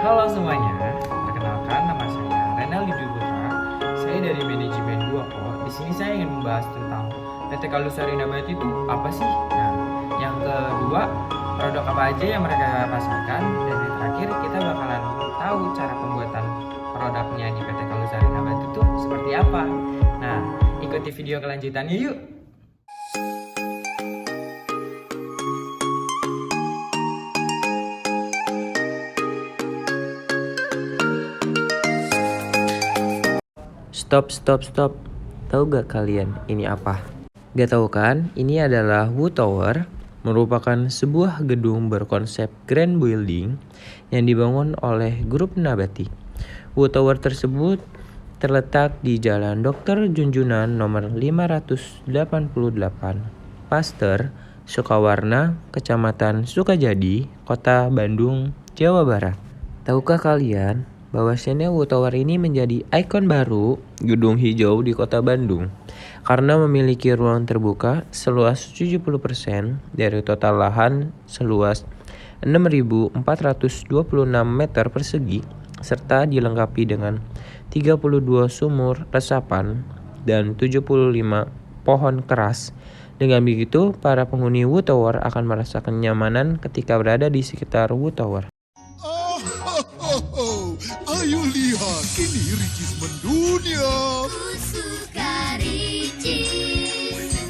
Halo semuanya, perkenalkan nama saya Renal Dwi Putra. Saya dari manajemen 2O. Di sini saya ingin membahas tentang PT Kalusari Nabati itu apa sih? Nah, yang kedua, produk apa aja yang mereka pasarkan, dan yang terakhir kita bakalan tahu cara pembuatan produknya di PT Kalusari Nabati itu seperti apa. Nah, ikuti video kelanjutannya yuk. Stop, stop, stop. Tahu gak kalian ini apa? Gak tahu kan? Ini adalah Wu Tower, merupakan sebuah gedung berkonsep grand building yang dibangun oleh grup Nabati. Wu Tower tersebut terletak di Jalan Dr. Junjunan nomor 588, Pasteur, Sukawarna, Kecamatan Sukajadi, Kota Bandung, Jawa Barat. Tahukah kalian bahwasannya Wu Tower ini menjadi ikon baru gedung hijau di Kota Bandung karena memiliki ruang terbuka seluas 70% dari total lahan seluas 6.426 meter persegi serta dilengkapi dengan 32 sumur resapan dan 75 pohon keras. Dengan begitu, para penghuni Wu Tower akan merasa kenyamanan ketika berada di sekitar Wu Tower. Ayo lihat, ini Ricis mendunia. Ku suka Ricis.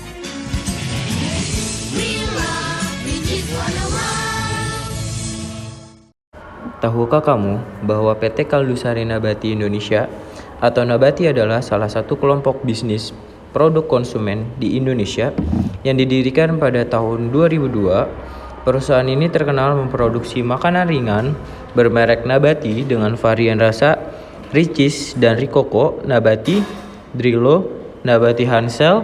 We love Ricis 101. Tahukah kamu bahwa PT Kaldusari Nabati Indonesia atau Nabati adalah salah satu kelompok bisnis produk konsumen di Indonesia yang didirikan pada tahun 2002. Perusahaan ini terkenal memproduksi makanan ringan bermerek Nabati dengan varian rasa Ricis dan Rikoko, Nabati Drilo, Nabati Hansel,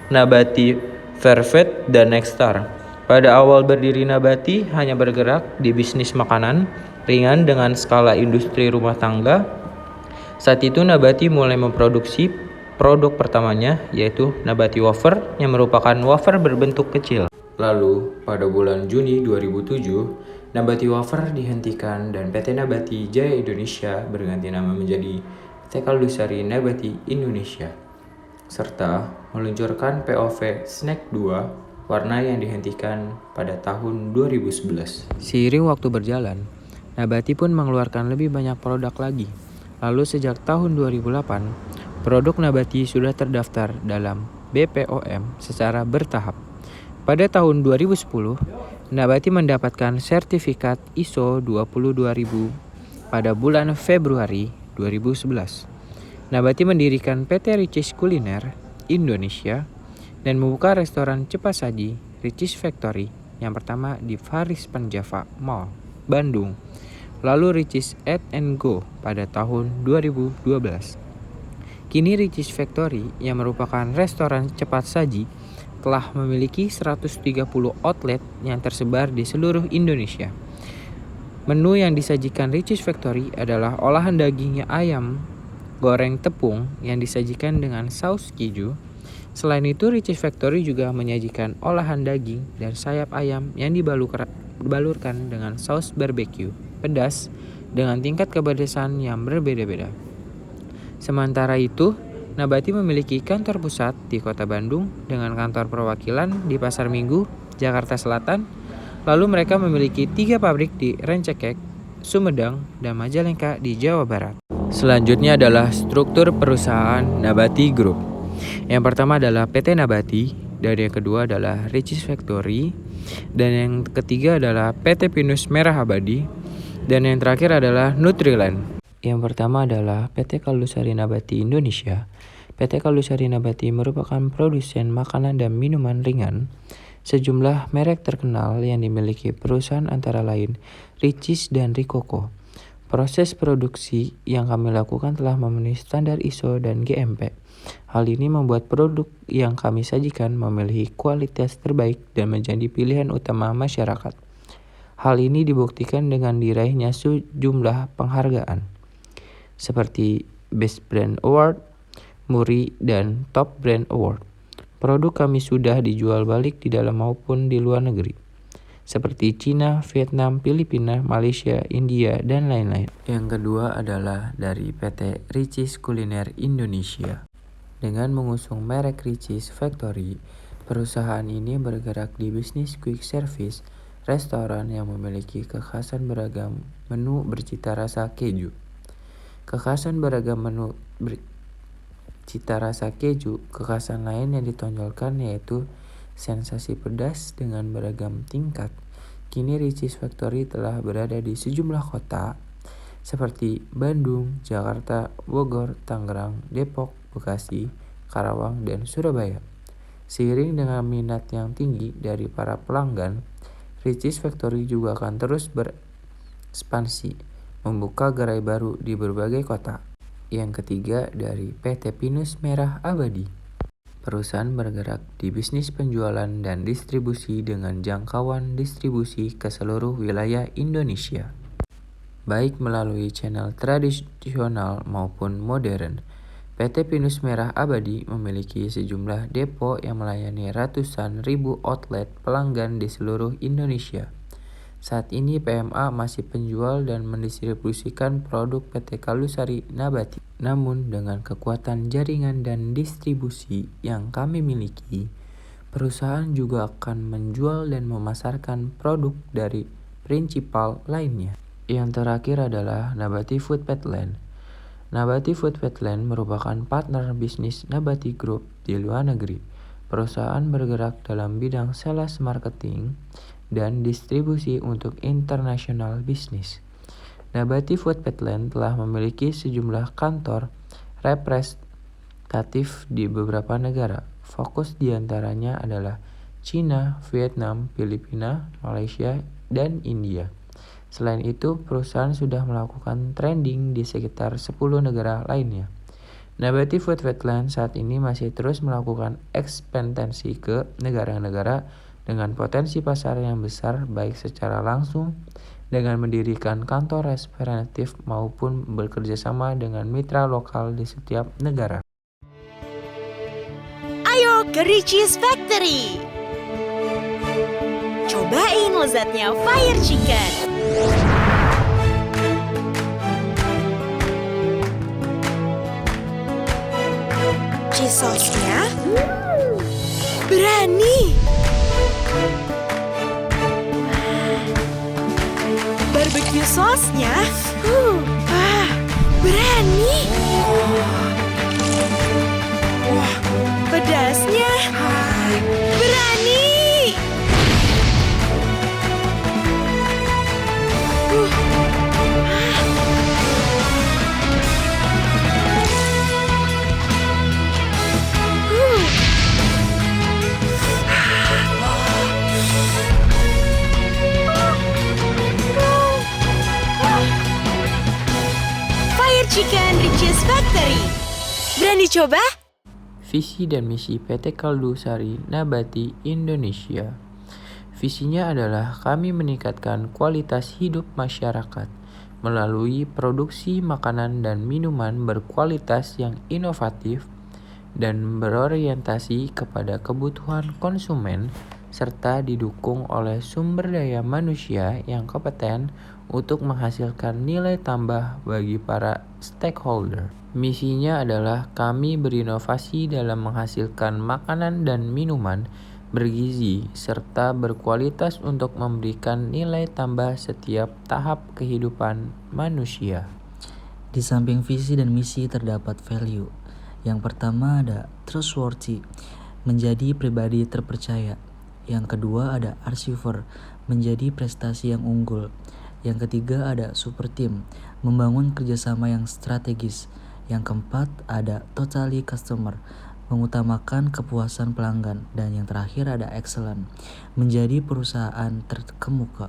Nabati Vervet, dan Nexstar. Pada awal berdiri Nabati hanya bergerak di bisnis makanan ringan dengan skala industri rumah tangga. Saat itu Nabati mulai memproduksi produk pertamanya yaitu Nabati Wafer yang merupakan wafer berbentuk kecil. Lalu, pada bulan Juni 2007, Nabati Wafer dihentikan dan PT Nabati Jaya Indonesia berganti nama menjadi PT Kaldusari Nabati Indonesia, serta meluncurkan POV Snack 2 warna yang dihentikan pada tahun 2011. Seiring waktu berjalan, Nabati pun mengeluarkan lebih banyak produk lagi. Lalu sejak tahun 2008, produk Nabati sudah terdaftar dalam BPOM secara bertahap. Pada tahun 2010, Nabati mendapatkan sertifikat ISO 22000 pada bulan Februari 2011. Nabati mendirikan PT Ricis Kuliner Indonesia dan membuka restoran cepat saji Ricis Factory yang pertama di Faris Panjava Mall, Bandung. Lalu Ricis Eat and Go pada tahun 2012. Kini Ricis Factory yang merupakan restoran cepat saji telah memiliki 130 outlet yang tersebar di seluruh Indonesia. Menu yang disajikan Ricis Factory adalah olahan daging ayam goreng tepung yang disajikan dengan saus keju. Selain itu, Ricis Factory juga menyajikan olahan daging dan sayap ayam yang dibalurkan dengan saus barbecue pedas dengan tingkat kepedasan yang berbeda-beda. Sementara itu, Nabati memiliki kantor pusat di Kota Bandung dengan kantor perwakilan di Pasar Minggu, Jakarta Selatan. Lalu mereka memiliki 3 pabrik di Rancaikek, Sumedang, dan Majalengka di Jawa Barat. Selanjutnya adalah struktur perusahaan Nabati Group. Yang pertama adalah PT Nabati, dan yang kedua adalah Ricis Factory, dan yang ketiga adalah PT Pinus Merah Abadi, dan yang terakhir adalah Nutriland. Yang pertama adalah PT Kaldusari Nabati Indonesia. PT Kaldusari Nabati merupakan produsen makanan dan minuman ringan. Sejumlah merek terkenal yang dimiliki perusahaan antara lain Ricis dan Rikoko. Proses produksi yang kami lakukan telah memenuhi standar ISO dan GMP. Hal ini membuat produk yang kami sajikan memiliki kualitas terbaik dan menjadi pilihan utama masyarakat. Hal ini dibuktikan dengan diraihnya sejumlah penghargaan seperti Best Brand Award, Muri, dan Top Brand Award. Produk kami sudah dijual balik di dalam maupun di luar negeri. seperti Cina, Vietnam, Filipina, Malaysia, India, dan lain-lain. Yang kedua adalah dari PT Richeese Kuliner Indonesia. Dengan mengusung merek Richeese Factory, perusahaan ini bergerak di bisnis quick service restoran yang memiliki kekhasan beragam menu bercita rasa keju. Kekhasan beragam menu bercita rasa keju, kekhasan lain yang ditonjolkan yaitu sensasi pedas dengan beragam tingkat. Kini Richeese Factory telah berada di sejumlah kota seperti Bandung, Jakarta, Bogor, Tangerang, Depok, Bekasi, Karawang, dan Surabaya. Seiring dengan minat yang tinggi dari para pelanggan, Richeese Factory juga akan terus berekspansi, membuka gerai baru di berbagai kota. Yang ketiga dari PT Pinus Merah Abadi. Perusahaan bergerak di bisnis penjualan dan distribusi dengan jangkauan distribusi ke seluruh wilayah Indonesia, baik melalui channel tradisional maupun modern. PT Pinus Merah Abadi memiliki sejumlah depo yang melayani ratusan ribu outlet pelanggan di seluruh Indonesia. Saat ini PMA masih penjual dan mendistribusikan produk PT Kalusari Nabati. Namun dengan kekuatan jaringan dan distribusi yang kami miliki, perusahaan juga akan menjual dan memasarkan produk dari prinsipal lainnya. Yang terakhir adalah Nabati Food Petland. Nabati Food Petland merupakan partner bisnis Nabati Group di luar negeri. Perusahaan bergerak dalam bidang sales marketing dan distribusi untuk international business. Nabati Food Petland telah memiliki sejumlah kantor representatif di beberapa negara. Fokus diantaranya adalah Cina, Vietnam, Filipina, Malaysia, dan India. Selain itu, perusahaan sudah melakukan trending di sekitar 10 negara lainnya. Nabati Food Petland saat ini masih terus melakukan ekspansi ke negara-negara dengan potensi pasar yang besar baik secara langsung dengan mendirikan kantor representatif maupun bekerja sama dengan mitra lokal di setiap negara. Ayo ke Richeese Factory. Cobain lezatnya Fire Chicken. Cheese sauce-nya berani. Barbecue sauce-nya berani. Pedasnya berani. Fire Chicken Richeese Factory. Berani coba? Visi dan misi PT Kaldu Sari Nabati Indonesia. Visinya adalah kami meningkatkan kualitas hidup masyarakat melalui produksi makanan dan minuman berkualitas yang inovatif dan berorientasi kepada kebutuhan konsumen serta didukung oleh sumber daya manusia yang kompeten untuk menghasilkan nilai tambah bagi para stakeholder. Misinya adalah kami berinovasi dalam menghasilkan makanan dan minuman bergizi serta berkualitas untuk memberikan nilai tambah setiap tahap kehidupan manusia. Di samping visi dan misi terdapat value. Yang pertama ada trustworthy, menjadi pribadi terpercaya. Yang kedua ada achiever, menjadi prestasi yang unggul. Yang ketiga ada super team, membangun kerjasama yang strategis. Yang keempat ada totally customer, mengutamakan kepuasan pelanggan. Dan yang terakhir ada excellent, menjadi perusahaan terkemuka.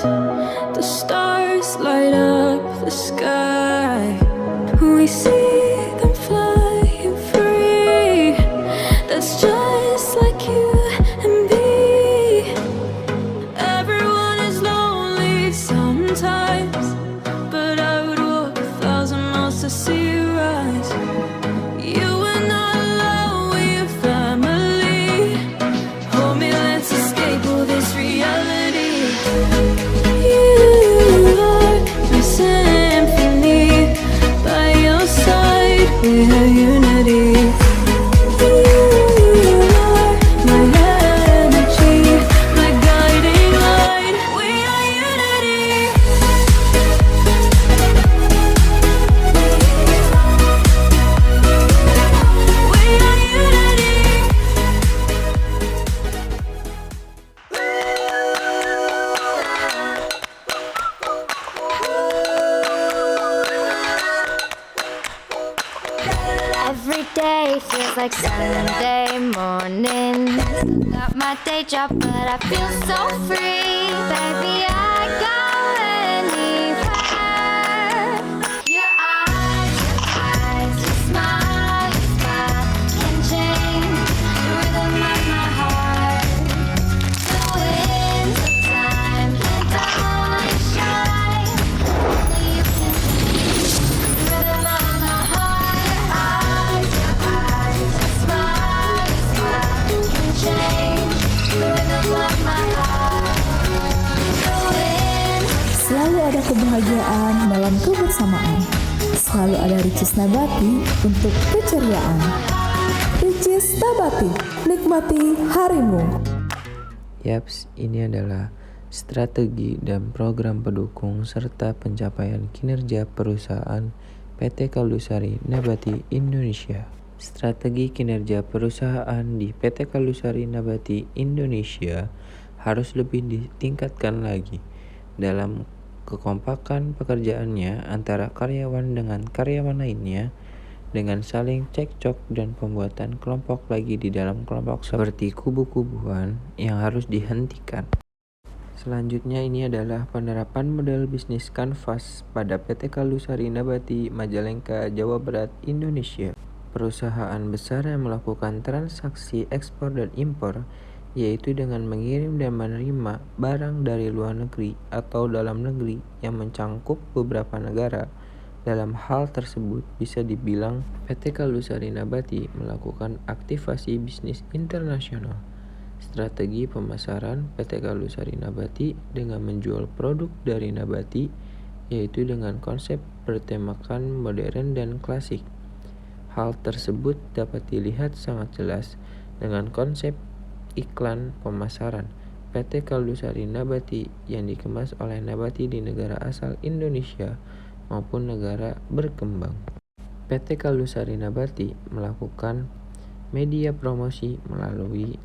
night, the stars light up the sky. We see them flying free. That's just like you and me. Everyone is lonely sometimes, but I would walk 1,000 miles to see you rise. You are not alone, we're family. Hold me, let's escape all this reality. You are my symphony. By your side, we have unity. You are my energy, my guiding light. We are unity. We are unity. Every day feels like Sunday morning. Got my day job, but I feel so free. Baby, I go anywhere. Your eyes, your smile can change the rhythm of my heart. The winds of time can only shine. Only you can change the rhythm of my heart. Your smile can change the rhythm of my heart. The winds. Selalu ada kebahagiaan dalam kebersamaan. Selalu ada Ricis Nabati untuk keceriaan. Ricis Nabati, nikmati harimu. Yaps, ini adalah strategi dan program pendukung serta pencapaian kinerja perusahaan PT Kaldusari Nabati Indonesia. Strategi kinerja perusahaan di PT Kaldusari Nabati Indonesia harus lebih ditingkatkan lagi dalam kekompakan pekerjaannya antara karyawan dengan karyawan lainnya, dengan saling cekcok dan pembuatan kelompok lagi di dalam kelompok seperti kubu-kubuan yang harus dihentikan. Selanjutnya ini adalah penerapan model bisnis kanvas pada PT Kaldusari Nabati Majalengka, Jawa Barat, Indonesia. Perusahaan besar yang melakukan transaksi ekspor dan impor, yaitu dengan mengirim dan menerima barang dari luar negeri atau dalam negeri yang mencangkup beberapa negara. Dalam hal tersebut bisa dibilang PT Kaldusari Nabati melakukan aktivasi bisnis internasional. Strategi pemasaran PT Kaldusari Nabati dengan menjual produk dari nabati, yaitu dengan konsep bertemakan modern dan klasik. Hal tersebut dapat dilihat sangat jelas dengan konsep iklan pemasaran PT Kaldusari Nabati yang dikemas oleh nabati di negara asal Indonesia maupun negara berkembang. PT Kaldusari Nabati melakukan media promosi melalui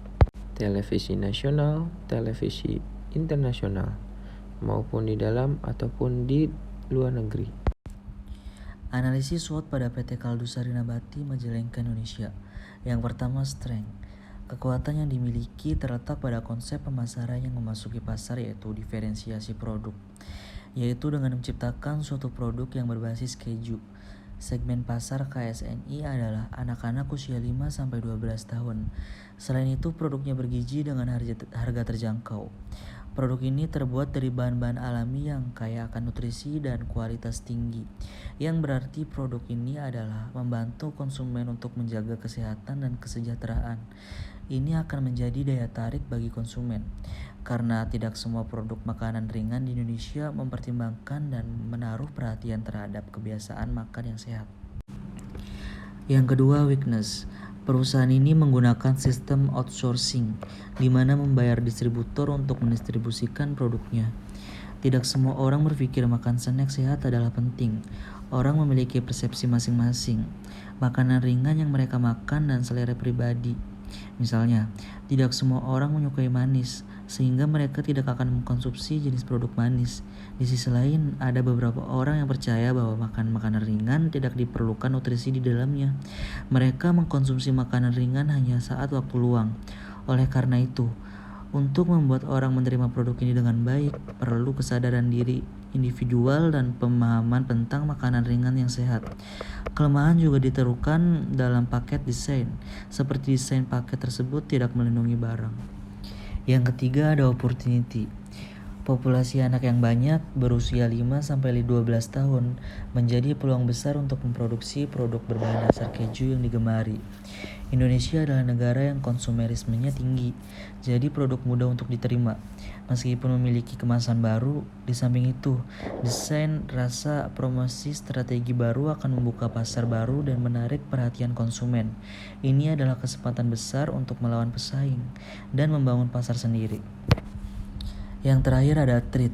televisi nasional, televisi internasional, maupun di dalam ataupun di luar negeri. Analisis SWOT pada PT Kaldusari Nabati Majalengka Indonesia. Yang pertama, strength. Kekuatan yang dimiliki terletak pada konsep pemasaran yang memasuki pasar, yaitu diferensiasi produk, yaitu dengan menciptakan suatu produk yang berbasis keju. Segmen pasar KSNI adalah anak-anak usia 5-12 tahun. Selain itu, produknya bergizi dengan harga terjangkau. Produk ini terbuat dari bahan-bahan alami yang kaya akan nutrisi dan kualitas tinggi, yang berarti produk ini adalah membantu konsumen untuk menjaga kesehatan dan kesejahteraan. Ini akan menjadi daya tarik bagi konsumen, karena tidak semua produk makanan ringan di Indonesia mempertimbangkan dan menaruh perhatian terhadap kebiasaan makan yang sehat. Yang kedua, weakness. Perusahaan ini menggunakan sistem outsourcing, di mana membayar distributor untuk mendistribusikan produknya. Tidak semua orang berpikir makan snack sehat adalah penting. Orang memiliki persepsi masing-masing, makanan ringan yang mereka makan dan selera pribadi. Misalnya, tidak semua orang menyukai manis, sehingga mereka tidak akan mengkonsumsi jenis produk manis. Di sisi lain, ada beberapa orang yang percaya bahwa makan makanan ringan tidak diperlukan nutrisi di dalamnya. Mereka mengkonsumsi makanan ringan hanya saat waktu luang. Oleh karena itu, Untuk membuat orang menerima produk ini dengan baik, perlu kesadaran diri individual dan pemahaman tentang makanan ringan yang sehat. Kelemahan juga diterukan dalam paket desain, seperti desain paket tersebut tidak melindungi barang. Yang ketiga ada opportunity. Populasi anak yang banyak berusia 5-12 tahun menjadi peluang besar untuk memproduksi produk berbahan dasar keju yang digemari. Indonesia adalah negara yang konsumerismenya tinggi, jadi produk mudah untuk diterima. Meskipun memiliki kemasan baru, di samping itu, desain, rasa, promosi, strategi baru akan membuka pasar baru dan menarik perhatian konsumen. Ini adalah kesempatan besar untuk melawan pesaing dan membangun pasar sendiri. Yang terakhir ada trade,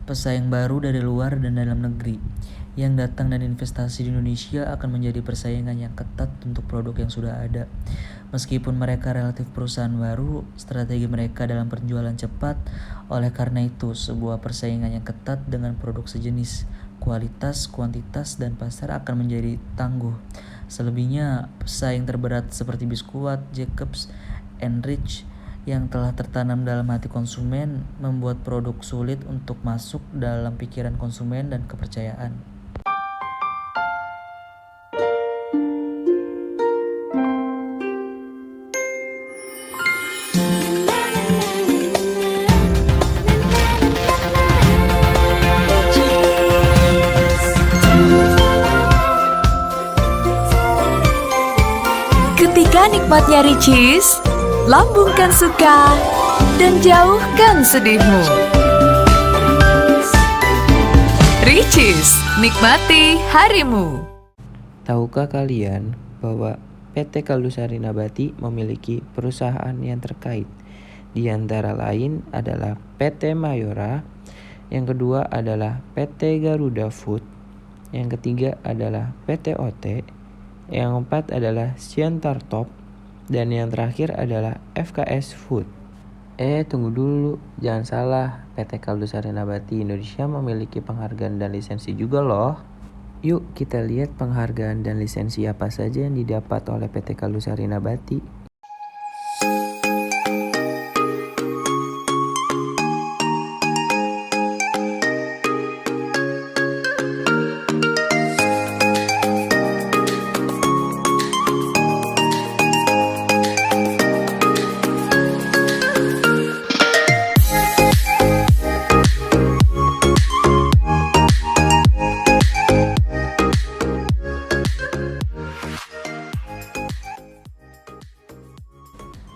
pesaing baru dari luar dan dalam negeri yang datang dan investasi di Indonesia akan menjadi persaingan yang ketat untuk produk yang sudah ada. Meskipun mereka relatif perusahaan baru, strategi mereka dalam penjualan cepat. Oleh karena itu, sebuah persaingan yang ketat dengan produk sejenis, kualitas, kuantitas, dan pasar akan menjadi tangguh. Selebihnya, pesaing terberat seperti Biskuat, Jacobs, Enrich yang telah tertanam dalam hati konsumen membuat produk sulit untuk masuk dalam pikiran konsumen dan kepercayaan. Ketika nikmatnya Ricis, lambungkan suka dan jauhkan sedihmu. Ricis, nikmati harimu. Tahukah kalian bahwa PT Kaldusari Nabati memiliki perusahaan yang terkait? Di antara lain adalah PT Mayora, yang kedua adalah PT Garuda Food, yang ketiga adalah PT OT, yang keempat adalah Siantar Top, dan yang terakhir adalah FKS Food. Tunggu dulu, jangan salah, PT Kaldusari Nabati Indonesia memiliki penghargaan dan lisensi juga loh. Yuk kita lihat penghargaan dan lisensi apa saja yang didapat oleh PT Kaldusari Nabati.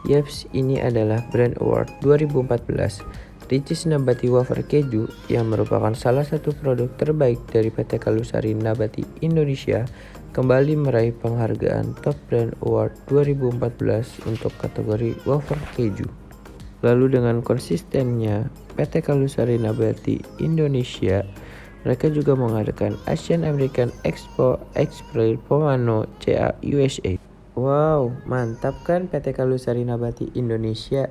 Yaps, ini adalah Brand Award 2014 Ricis Nabati Wafer Keju yang merupakan salah satu produk terbaik dari PT Kaldusari Nabati Indonesia kembali meraih penghargaan Top Brand Award 2014 untuk kategori wafer keju. Lalu dengan konsistennya PT Kaldusari Nabati Indonesia, mereka juga mengadakan Asian American Expo Pomano CA USA. Wow, mantap kan PT Kaldusari Nabati Indonesia.